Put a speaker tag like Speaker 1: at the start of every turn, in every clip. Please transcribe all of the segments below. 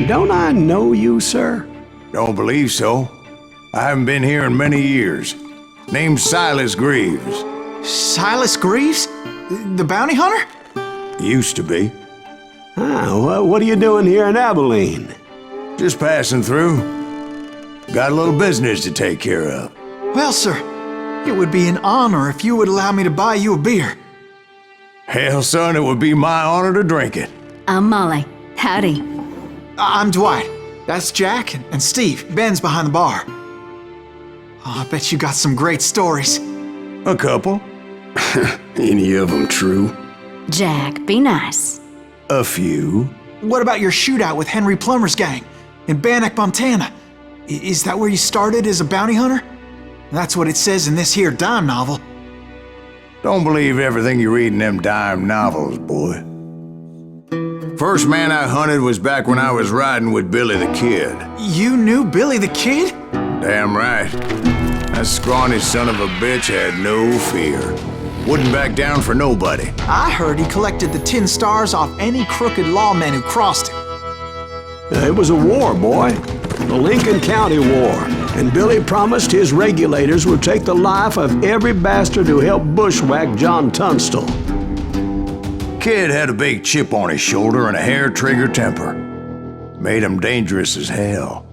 Speaker 1: Don't I know you, sir?
Speaker 2: Don't believe so. I haven't been here in many years. Name's Silas Greaves.
Speaker 3: Silas Greaves? The bounty hunter?
Speaker 2: Used to be.
Speaker 1: What are you doing here in Abilene?
Speaker 2: Just passing through. Got a little business to take care of.
Speaker 3: Well, sir, it would be an honor if you would allow me to buy you a beer.
Speaker 2: Hell, son, it would be my honor to drink it.
Speaker 4: I'm Molly. Howdy.
Speaker 3: I'm Dwight. That's Jack and Steve. Ben's behind the bar. Oh, I bet you got some great stories.
Speaker 2: A couple.
Speaker 1: Any of them true?
Speaker 4: Jack, be nice.
Speaker 2: A few.
Speaker 3: What about your shootout with Henry Plummer's gang in Bannock, Montana? Is that where you started as a bounty hunter? That's what it says in this here dime novel.
Speaker 2: Don't believe everything you read in them dime novels, boy. First man I hunted was back when I was riding with Billy the Kid.
Speaker 3: You knew Billy the Kid?
Speaker 2: Damn right. That scrawny son of a bitch had no fear. Wouldn't back down for nobody.
Speaker 3: I heard he collected the 10 stars off any crooked lawmen who crossed him.
Speaker 1: It was a war, boy. The Lincoln County War. And Billy promised his regulators would take the life of every bastard who helped bushwhack John Tunstall.
Speaker 2: Kid had a big chip on his shoulder and a hair-trigger temper. Made him dangerous as hell.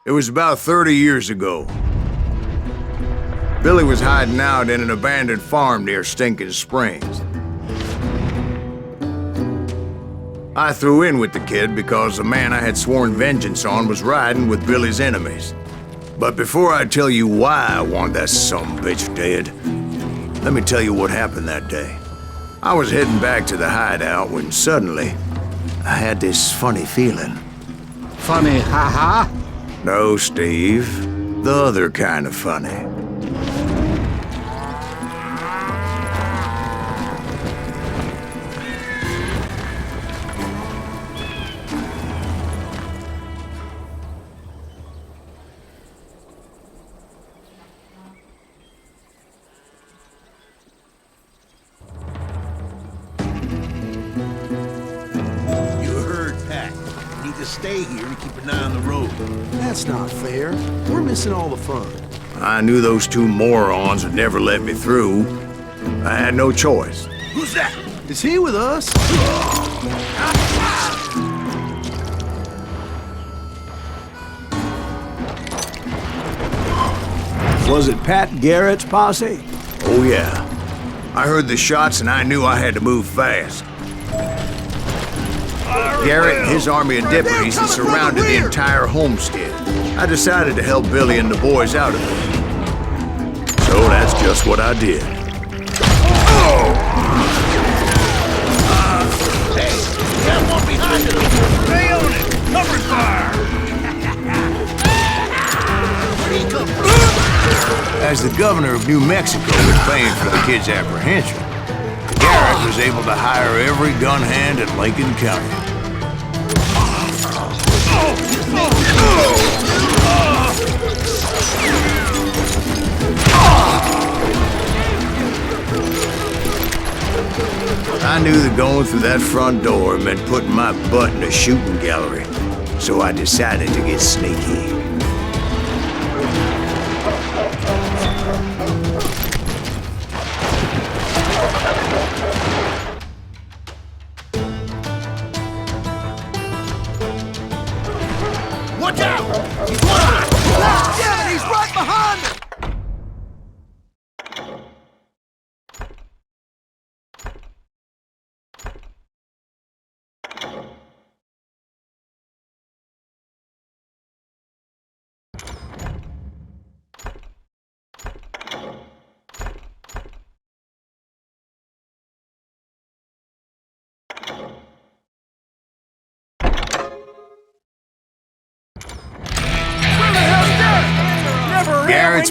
Speaker 2: It was about 30 years ago. Billy was hiding out in an abandoned farm near Stinking Springs. I threw in with the kid because the man I had sworn vengeance on was riding with Billy's enemies. But before I tell you why I want that sumbitch dead, let me tell you what happened that day. I was heading back to the hideout when suddenly I had this funny feeling.
Speaker 5: Funny, ha-ha?
Speaker 2: No, Steve. The other kind of funny.
Speaker 5: Stay here and keep an eye on the road.
Speaker 6: That's not fair. We're missing all the fun.
Speaker 2: I knew those two morons would never let me through. I had no choice.
Speaker 5: Who's that?
Speaker 6: Is he with us?
Speaker 1: Was it Pat Garrett's posse?
Speaker 2: Oh yeah. I heard the shots and I knew I had to move fast. Garrett and his army of deputies had surrounded the entire homestead. I decided to help Billy and the boys out of it. So that's just what I did.
Speaker 5: Hey, got one behind us! Stay on it! Cover fire! Where'd he come from?
Speaker 2: As the governor of New Mexico was paying for the kid's apprehension, Garrett was able to hire every gun hand in Lincoln County. I knew that going through that front door meant putting my butt in a shooting gallery, so I decided to get sneaky.
Speaker 5: Watch out! He's one!
Speaker 6: Damn it, he's right behind us!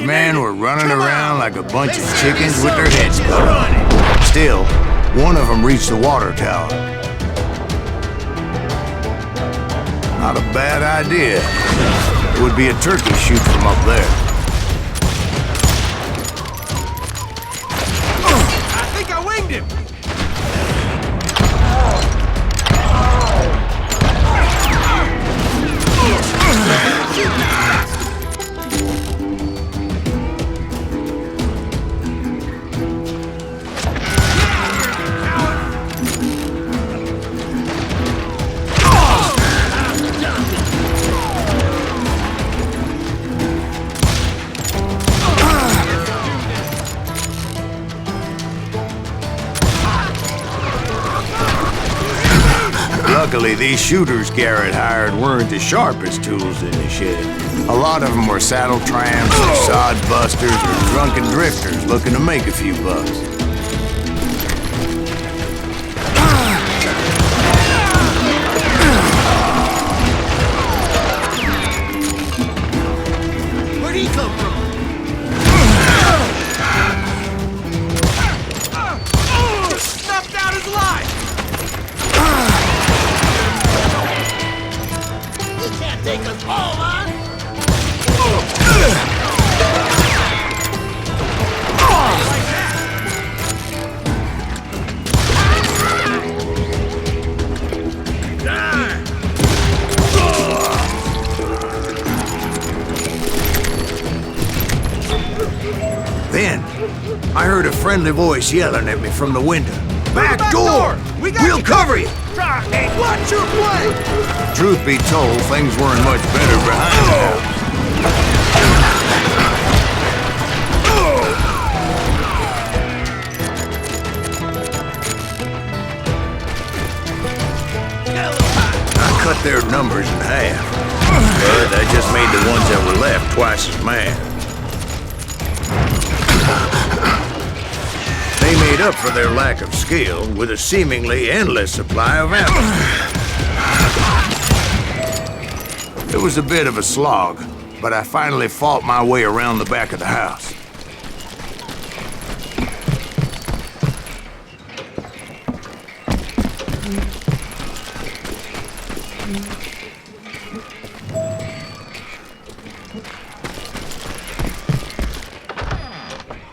Speaker 2: Us men were running around like a bunch of chickens with their heads cut off. Still, one of them reached the water tower. Not a bad idea. It would be a turkey shoot from up there.
Speaker 6: I think I winged him.
Speaker 2: Luckily, these shooters Garrett hired weren't the sharpest tools in the shed. A lot of them were saddle tramps, or sod busters, or drunken drifters looking to make a few bucks.
Speaker 6: Where'd he come from? Snuffed out his life! He can't take us all, huh?
Speaker 2: Then, I heard a friendly voice yelling at me from the window. Back door! We'll cover you!
Speaker 6: Watch your play!
Speaker 2: Truth be told, things weren't much better behind the house. I cut their numbers in half, but I just made the ones that were left twice as mad. They made up for their lack of skill with a seemingly endless supply of ammo. It was a bit of a slog, but I finally fought my way around the back of the house.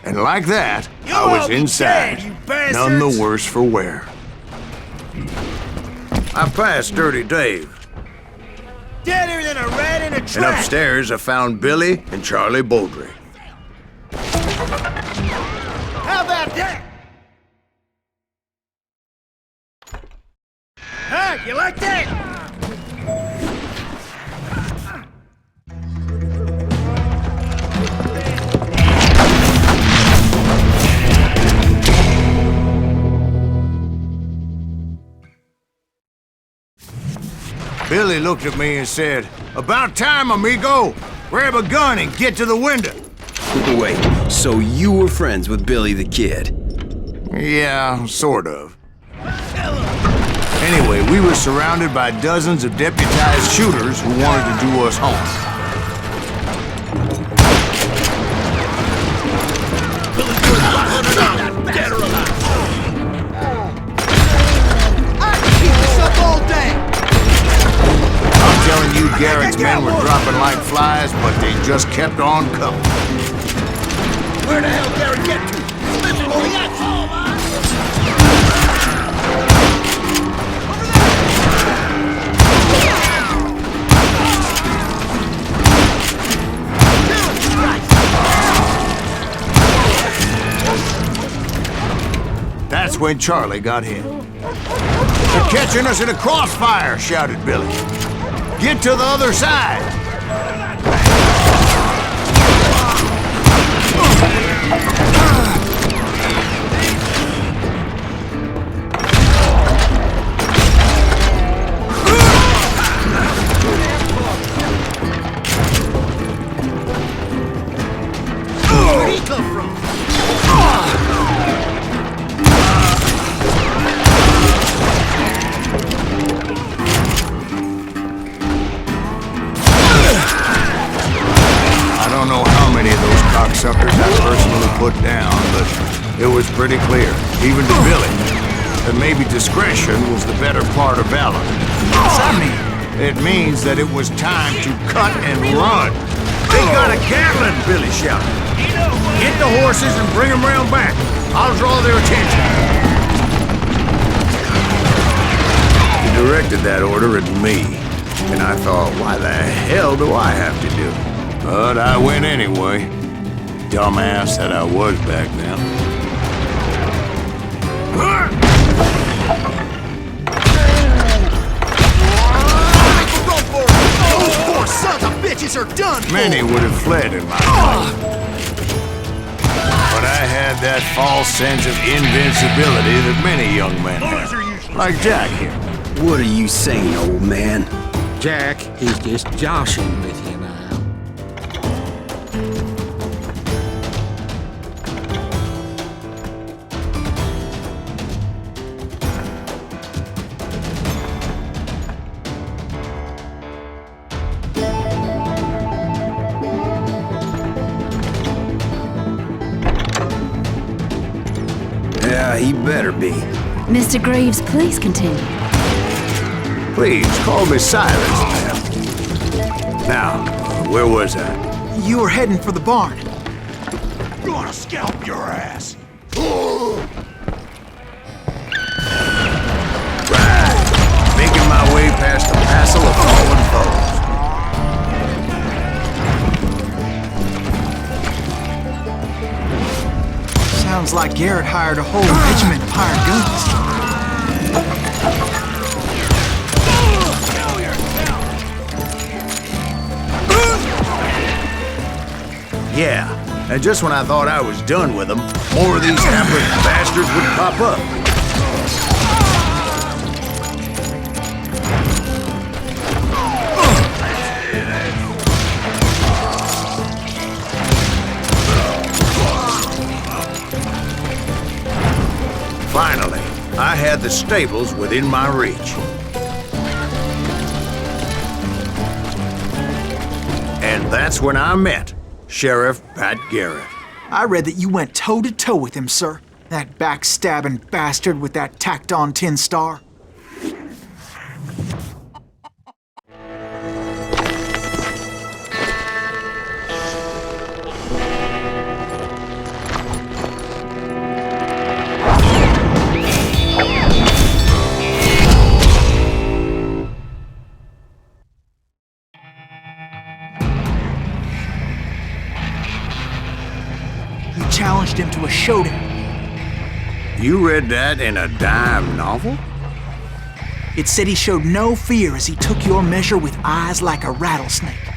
Speaker 2: And like that, I was inside, none the worse for wear. I passed Dirty Dave,
Speaker 6: Deader than a rat in a
Speaker 2: and
Speaker 6: trap!
Speaker 2: upstairs I found Billy and Charlie Beaudry.
Speaker 6: How about that? Huh? You like that?
Speaker 2: Billy looked at me and said, "About time, amigo! Grab a gun and get to the window!"
Speaker 7: Wait, so you were friends with Billy the Kid?
Speaker 2: Yeah, sort of. Anyway, we were surrounded by dozens of deputized shooters who wanted to do us harm.
Speaker 6: Dead or alive! I can keep this up all day!
Speaker 2: I'm telling you, Garrett's men were dropping like flies, but they just kept on coming.
Speaker 6: Where the hell Garrett get to? This is only that's all, man!
Speaker 2: That's when Charlie got hit. "They're catching us in a crossfire," shouted Billy. "Get to the other side!"
Speaker 6: Where'd he come from?
Speaker 2: put down, but it was pretty clear, even to Billy, that maybe discretion was the better part of valor.
Speaker 3: What's that mean?
Speaker 2: It means that it was time to cut and run. They got a Gatling, Billy shouted. Get the horses and bring them round back. I'll draw their attention. He directed that order at me, and I thought, why the hell do I have to do it? But I went anyway. Dumbass that I was back then.
Speaker 6: Those poor sons of bitches are done for!
Speaker 2: Many would have fled in my place. But I had that false sense of invincibility that many young men have. Like Jack here.
Speaker 7: What are you saying, old man?
Speaker 8: Jack is just joshing with you now.
Speaker 7: Yeah, he better be.
Speaker 4: Mr. Greaves, please continue.
Speaker 2: Please, call me Silas, ma'am. Now, where was I?
Speaker 3: You were heading for the barn.
Speaker 6: Gonna scalp your ass!
Speaker 2: Right. Making my way past a passel of fallen foes.
Speaker 3: Sounds like Garrett hired a whole regiment of hired guns.
Speaker 2: Yeah, and just when I thought I was done with them, more of these hapless bastards would pop up. Finally, I had the stables within my reach. And that's when I met Sheriff Pat Garrett.
Speaker 3: I read that you went toe-to-toe with him, sir. That backstabbing bastard with that tacked-on tin star. Challenged him to a showdown.
Speaker 2: You read that in a dime novel?
Speaker 3: It said he showed no fear as he took your measure with eyes like a rattlesnake.